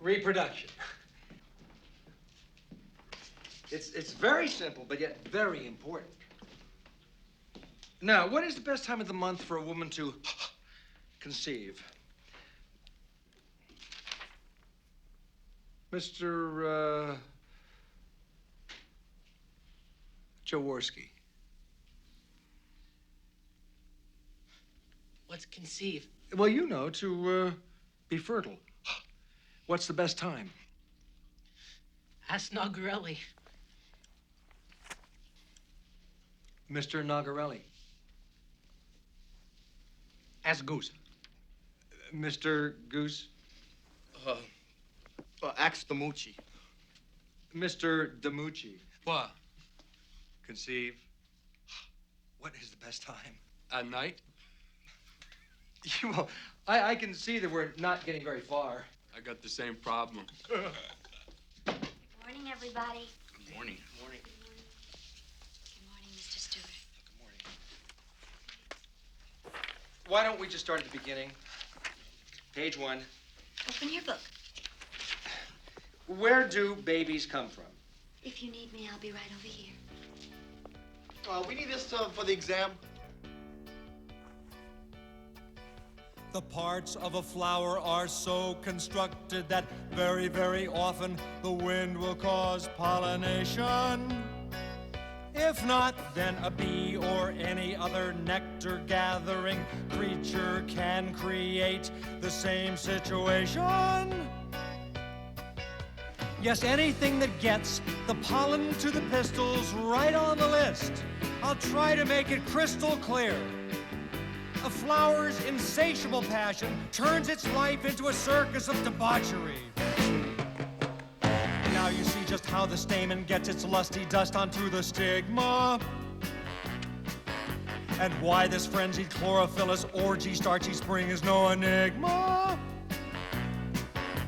Reproduction. It's very simple, but yet very important. Now, what is the best time of the month for a woman to conceive? Mr. Jaworski. What's conceive? Well, you know, to be fertile. What's the best time? Ask Nogarelli. Mr. Nogarelli. Ask Goose. Mr. Goose. Ask Damucci. Mr. Damucci. What? Conceive. What is the best time? At night? Well, I can see that we're not getting very far. I got the same problem. Morning, everybody. Good morning. Morning. Good morning, Mr. Stuart. Good morning. Why don't we just start at the beginning? Page 1. Open your book. Where do babies come from? If you need me, I'll be right over here. We need this for the exam. The parts of a flower are so constructed that very, very often the wind will cause pollination. If not, then a bee or any other nectar-gathering creature can create the same situation. Yes, anything that gets the pollen to the pistils right on the list. I'll try to make it crystal clear. A flower's insatiable passion turns its life into a circus of debauchery. Now you see just how the stamen gets its lusty dust onto the stigma. And why this frenzied chlorophyllus orgy starchy spring is no enigma.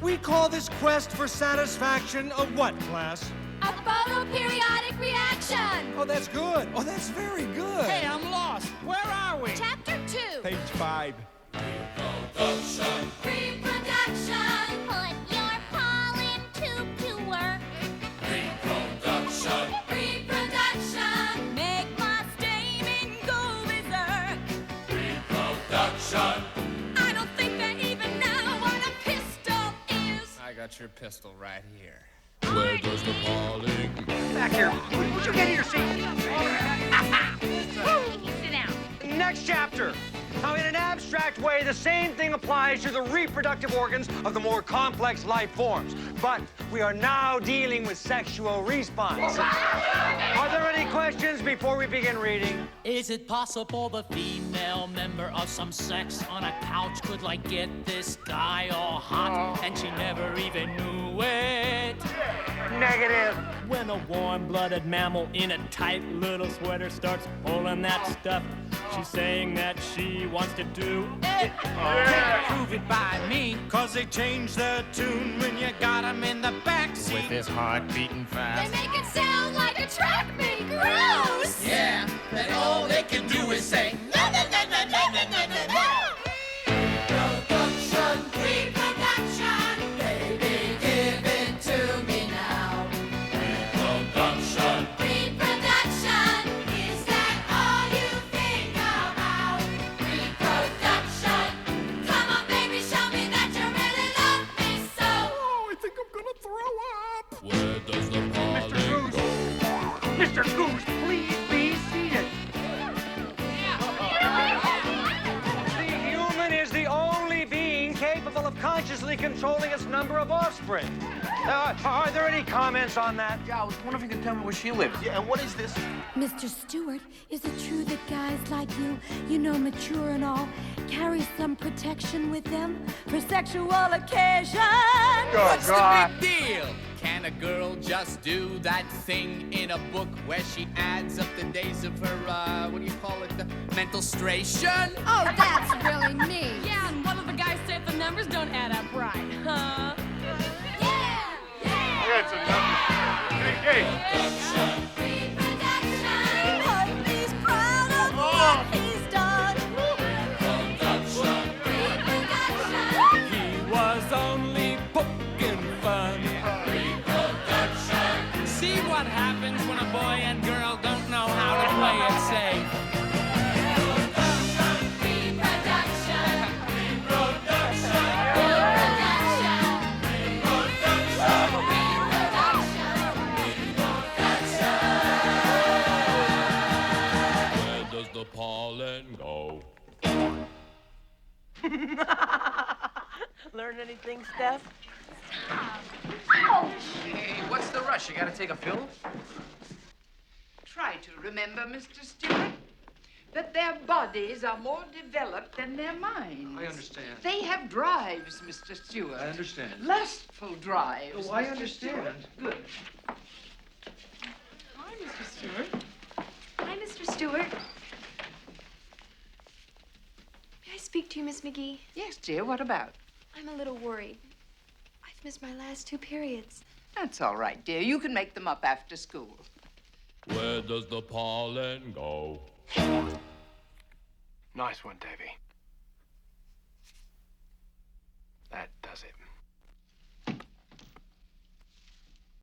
We call this quest for satisfaction a what, class? A photoperiodic reaction! Oh, that's good. Oh, that's very good. Hey, I'm lost. Where are we? Chapter 2. Page 5. Reproduction. Reproduction. Put your pollen tube to work. Reproduction. Reproduction. Make my stamen go berserk. Reproduction. I don't think they even know what a pistil is. I got your pistol right here. Where does the pollen? Back here. Would you get in your seat? Sit down. Next chapter. Now, in an abstract way, the same thing applies to the reproductive organs of the more complex life forms. But we are now dealing with sexual response. Are there any questions before we begin reading? Is it possible the female member of some sex on a couch could, like, get this guy all hot and she never even knew it? Negative. When a warm-blooded mammal in a tight little sweater starts pulling that stuff, she's saying that she wants to do it. Can't prove it by me. Cause they change their tune when you got 'em in the backseat. With his heart beating They fast. make it sound like a track meet. Gross! Yeah, that all they can do is say, no, no, no, no, no, no, no, no, no. Reproduction. Reproduction. Baby, give it to me now. Reproduction. Reproduction. Is that all you think about? Reproduction. Come on, baby, show me that you really love me so. Oh, I think I'm gonna throw up. Where does the pollen go? Mr. Goose, please be seated. The human is the only being capable of consciously controlling its number of offspring. Are there any comments on that? Yeah, I was wondering if you could tell me where she lives. Yeah, and what is this? Mr. Stuart, is it true that guys like you know, mature and all, carry some protection with them for sexual occasion? What's the big deal? Can a girl just do that thing in a book where she adds up the days of her, what do you call it, the menstruation? Oh, that's really me. Yeah, and what if the guys say the numbers don't add up right, huh? Yeah! Yeah! That's enough. Hey, hey. Reproduction. But he's proud of what he's done. Reproduction. He was only poking the pollen go? Learn anything, Steph? Hey, what's the rush? You gotta take a pill? Try to remember, Mr. Stuart, that their bodies are more developed than their minds. I understand. They have drives, Mr. Stuart. I understand. Lustful drives. Oh, I Mr. understand. Stuart. Good. Hi, Mr. Stuart. Hi, Mr. Stuart. May I speak to you, Miss McGee? Yes, dear, what about? I'm a little worried. I've missed my last 2 periods. That's all right, dear. You can make them up after school. Where does the pollen go? Nice one, Davy.